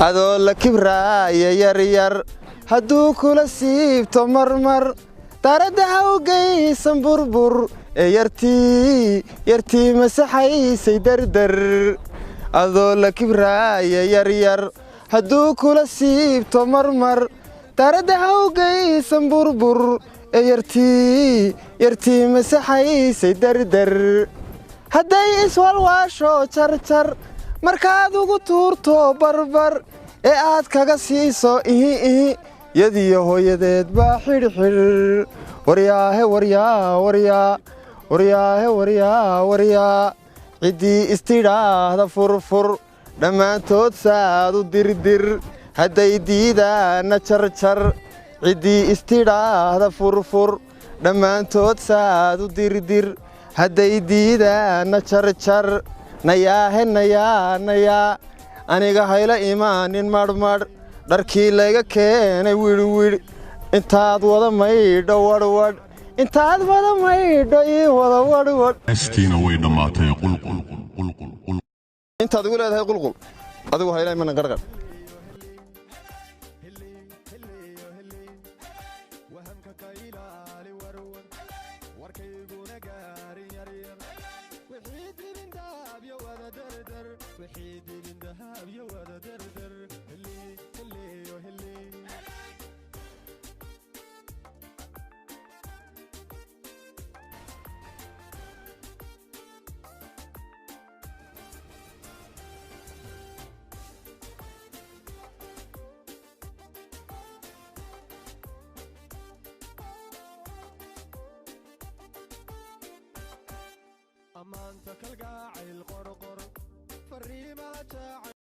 adoo la kibraaya yaryar hadduu kula siibto marmar daaradda ha u geysan burbur ee yartii masaxaysay dardar adoo la kibraaya yaryar hadduu kula siibto marmar daaradda ha u geysan burbur ee yartii masaxaysay dardar hadday iswalwaasho jarjar markaad ugu tuurto barbar ee aad kaga siiso ihi yadiyo hooyadeed baa xidhxidh waryaa ciddii istidhaahda furfur dhammaantood saad u dirdir hadday diidaana jarjar ciddii istidhaahda furfur dhammaantood saad u dirdir hadday diidaana jarjar nayaa aniga hayla imaanin marmar dharkii layga keenay widhwidh intaad wada maydho wadhwadh intaad wada maydho ii wada wadhwadh astiina way dhamaatay qulqul intaad ugu leedahay qulqul adigu hayla imanan qarqar أمانتك القاعي القرقر فريمة